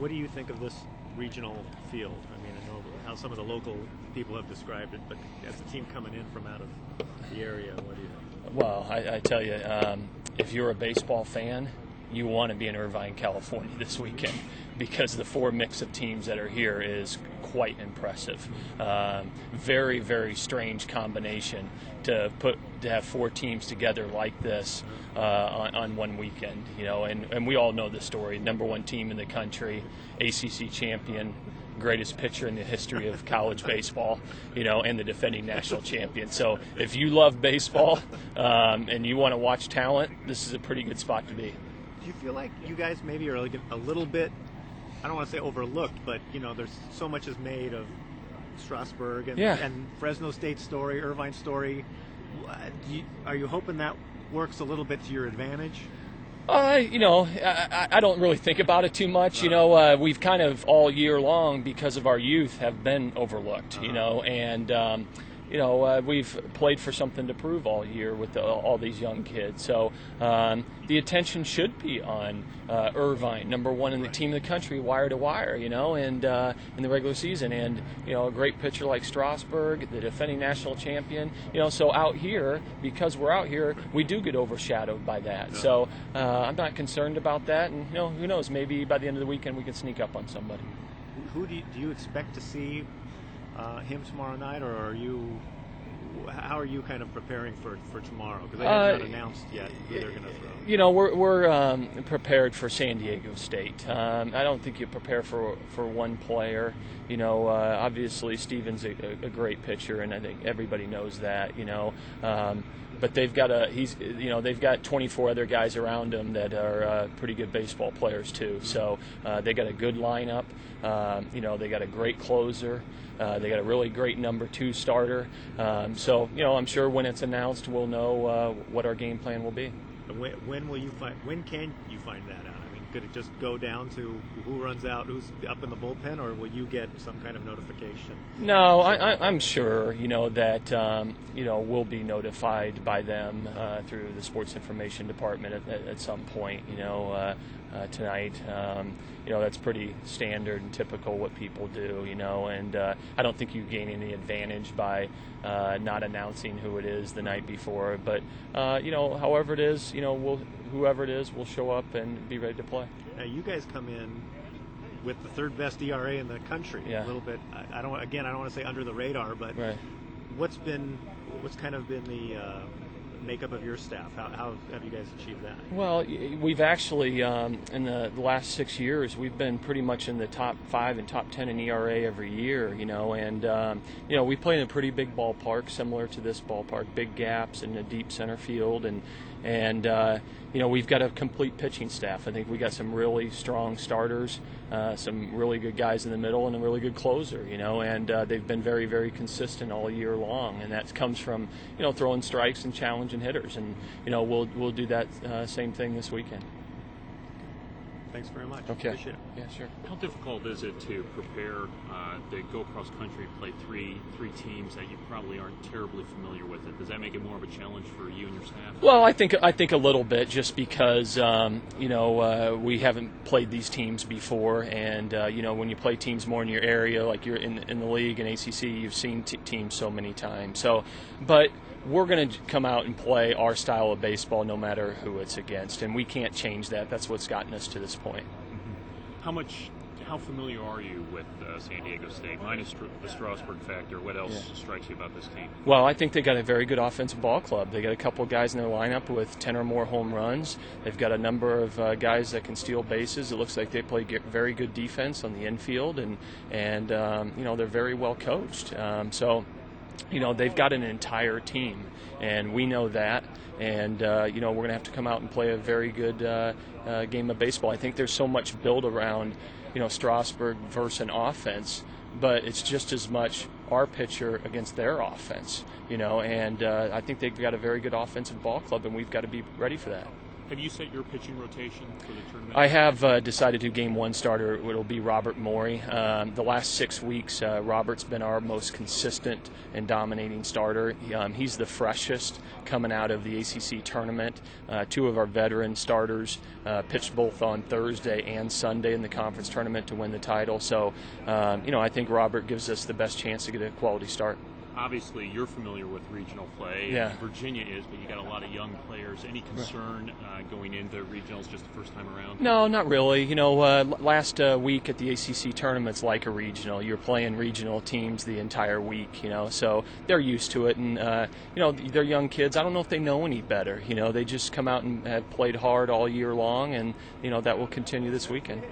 What do you think of this regional field? I mean, I know how some of the local people have described it, but as a team coming in from out of the area, what do you think? Well, I tell you, if you're a baseball fan, you want to be in Irvine, California this weekend because the four mix of teams that are here is quite impressive. Very, very strange combination to have four teams together like this on one weekend. And we all know the story. Number one team in the country, ACC champion, greatest pitcher in the history of college baseball, and the defending national champion. So if you love baseball and you want to watch talent, this is a pretty good spot to be. Do you feel like you guys maybe are like a little bit, I don't want to say overlooked, but there's so much is made of Strasburg and Fresno State story, Irvine story. Are you hoping that works a little bit to your advantage? I don't really think about it too much. We've kind of all year long, because of our youth, have been overlooked. And we've played for something to prove all year with all these young kids. So the attention should be on Irvine, number one in the team of the country, wire to wire, and in the regular season. And, a great pitcher like Strasburg, the defending national champion. So out here, because we're out here, we do get overshadowed by that. So I'm not concerned about that. And, who knows, maybe by the end of the weekend we can sneak up on somebody. Who do you expect to see him tomorrow night, or how are you kind of preparing for tomorrow? Because they have not announced yet who they're going to throw. We're prepared for San Diego State. I don't think you prepare for one player. Obviously Steven's a great pitcher, and I think everybody knows that. But they've got they've got 24 other guys around them that are pretty good baseball players too. So they got a good lineup. They got a great closer. They got a really great number 2 starter. So I'm sure when it's announced, we'll know what our game plan will be. When can you find that out? I mean, could it just go down to who runs out, who's up in the bullpen, or will you get some kind of notification? No, I'm sure that we'll be notified by them through the sports information department at some point. Tonight. That's pretty standard and typical what people do, and I don't think you gain any advantage by not announcing who it is the night before. But, however it is, whoever it is will show up and be ready to play. Now, you guys come in with the third best ERA in the country. Yeah. A little bit, I don't want to say under the radar, but right. What's kind of been the makeup of your staff? How have you guys achieved that? Well, we've actually, in the last 6 years, we've been pretty much in the top 5 and top 10 in ERA every year, and we play in a pretty big ballpark, similar to this ballpark, big gaps in the deep center field, and we've got a complete pitching staff. I think we got some really strong starters, some really good guys in the middle, and a really good closer, and they've been very, very consistent all year long, and that comes from, throwing strikes and challenging hitters, and, we'll do that same thing this weekend. Thanks very much. Okay. Appreciate it. Yeah, sure. How difficult is it to prepare to go cross country and play three teams that you probably aren't terribly familiar with? Does that make it more of a challenge for you and your staff? Well, I think a little bit, just because we haven't played these teams before, and when you play teams more in your area, like you're in the league and ACC, you've seen teams so many times. So, but we're going to come out and play our style of baseball no matter who it's against, and we can't change that. That's what's gotten us to this point. How familiar are you with San Diego State? Minus the Strasburg factor, what else strikes you about this team? Well, I think they got a very good offensive ball club. They got a couple of guys in their lineup with 10 or more home runs. They've got a number of guys that can steal bases. It looks like they play very good defense on the infield, and they're very well coached. They've got an entire team, and we know that. And, we're going to have to come out and play a very good game of baseball. I think there's so much built around, Strasburg versus an offense, but it's just as much our pitcher against their offense, and I think they've got a very good offensive ball club, and we've got to be ready for that. Have you set your pitching rotation for the tournament? I have decided to game one starter. It'll be Robert Morey. The last 6 weeks, Robert's been our most consistent and dominating starter. He's the freshest coming out of the ACC tournament. 2 of our veteran starters pitched both on Thursday and Sunday in the conference tournament to win the title. So, I think Robert gives us the best chance to get a quality start. Obviously, you're familiar with regional play. Yeah. Virginia is, but you got a lot of young players. Any concern going into regionals just the first time around? No, not really. Last week at the ACC tournament's like a regional. You're playing regional teams the entire week, so they're used to it. And, they're young kids. I don't know if they know any better. They just come out and have played hard all year long, and, that will continue this weekend.